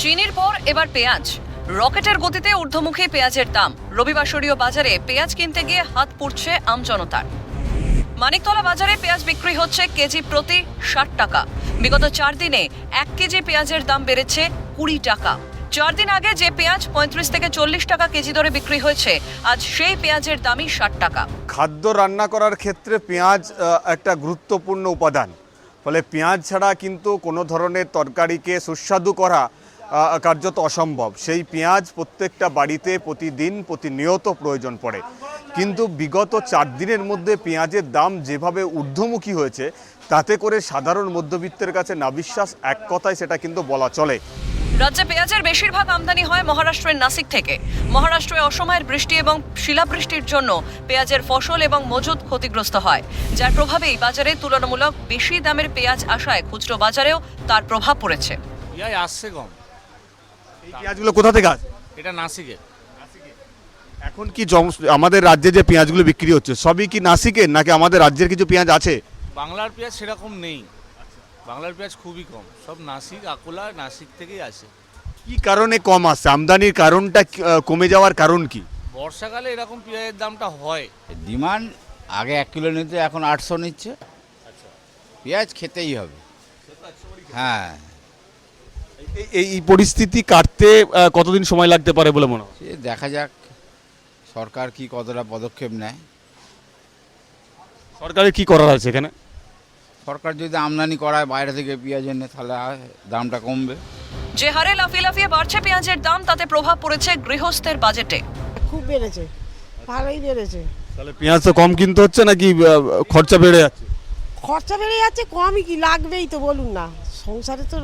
চিনির পর এবার পেঁয়াজ। রকেটের গতিতে ঊর্ধ্বমুখী পেঁয়াজের দাম। রবিবাসরীয় বাজারে পেঁয়াজ কিনতে গিয়ে হাত পুড়ছে আমজনতার। মানিকতলা বাজারে পেঁয়াজ বিক্রি হচ্ছে কেজি প্রতি 60 টাকা। বিগত 4 দিনে 1 কেজি পেঁয়াজের দাম বেড়েছে 20 টাকা। 4 দিন আগে যে পেঁয়াজ 35 থেকে 40 টাকা কেজি দরে বিক্রি হয়েছে, আজ সেই পেঁয়াজের দামই 60 টাকা। খাদ্য রান্না করার ক্ষেত্রে পেঁয়াজ একটা গুরুত্বপূর্ণ উপাদান। ফলে পেঁয়াজ ছাড়া কিন্তু কোনো ধরনের তরকারিকে সুস্বাদু করা কার্যত অসম্ভব। সেই পেঁয়াজ প্রত্যেকটা বাড়িতে প্রতিদিন প্রতিনিয়ত প্রয়োজন পড়ে। কিন্তু বিগত 4 দিনের মধ্যে পেঁয়াজের দাম যেভাবে ঊর্ধ্বমুখী হয়েছে, তাতে করে সাধারণ মধ্যবিত্তের কাছে নাবিশ্বাস, এক কথায় সেটা কিন্তু বলা চলে। রাজ্যে পেঁয়াজের বেশিরভাগ আমদানি হয় মহারাষ্ট্রের নাসিক থেকে। মহারাষ্ট্রে অসময়ের বৃষ্টি এবং শিলাবৃষ্টির জন্য পেঁয়াজের ফসল এবং মজুদ ক্ষতিগ্রস্ত হয়, যার প্রভাবেই বাজারে তুলনামূলক বেশি দামের পেঁয়াজ আসায় খুচরো বাজারেও তার প্রভাব পড়েছে। পেঁয়াজ আসছে কম। এই পেঁয়াজগুলো কোথা থেকে আসে? এটা নাসিকে। এখন কি আমাদের রাজ্যে যে পেঁয়াজগুলো বিক্রি হচ্ছে সবই কি নাসিকের, নাকি আমাদের রাজ্যের কিছু পেঁয়াজ আছে? বাংলার পেঁয়াজ সেরকম নেই, বাংলার পেঁয়াজ খুবই কম। সব নাসিক, আকোলা, নাসিক থেকেই আসে। কি কারণে কম আসছে? আমদানির কারণটা কমে যাওয়ার কারণ কি? বর্ষাকালে এরকম পেঁয়াজের দামটা হয়। ডিমান্ড আগে 1 কিলো নিতে, এখন 800 নিচ্ছে। পেঁয়াজ খেতেই হবে। হ্যাঁ, এই পরিস্থিতি কাটতে কতদিন সময় লাগতে পারে বলে মনে হয়? সে দেখা যাক সরকার কি কতটা পদক্ষেপ নেয়। সরকারের কি করার আছে এখানে? সরকার যদি আমদানি করায় বাইরে থেকে পেঁয়াজ এনে, তাহলে দামটা কমবে। যে হারে লাফিয়ে লাফিয়ে বাড়ছে পেঁয়াজের দাম, তাতে প্রভাব পড়েছে গৃহস্থের বাজেটে। খুব বেড়েছে, ভালোই বেড়েছে। তাহলে পেঁয়াজ তো কম কিনতে হচ্ছে নাকি খরচা বেড়ে যাচ্ছে? খরচা বেড়ে যাচ্ছে, কমই কি লাগবেই তো, বলুন না। সংসারে তো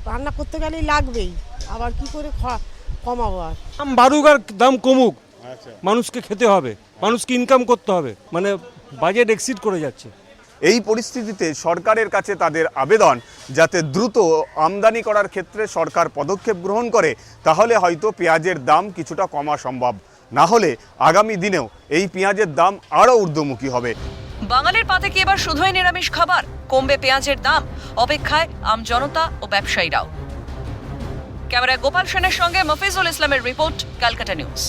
রান্না করতে গেলেই লাগবেই, আবার কি করে কমাবো? আর দাম বাড়ুক আর দাম কমুক, মানুষকে খেতে হবে, মানুষকে ইনকাম করতে হবে, মানে বাজেট এক্সিড করে যাচ্ছে। এই পরিস্থিতিতে সরকারের কাছে তাদের আবেদন, যাতে দ্রুত আমদানি করার ক্ষেত্রে সরকার পদক্ষেপ গ্রহণ করে, তাহলে হয়তো পেঁয়াজের দাম কিছুটা কমা সম্ভব। না হলে আগামী দিনেও এই পেঁয়াজের দাম আরও ঊর্ধ্বমুখী হবে। বাঙালির পাতে কি এবার শুধুই নিরামিষ খাবার? কমবে পেঁয়াজের দাম? অপেক্ষায় আমজনতা ও ব্যবসায়ীরাও। ক্যামেরায় গোপাল সেনের সঙ্গে মফিজুল ইসলামের রিপোর্ট, ক্যালকাটা নিউজ।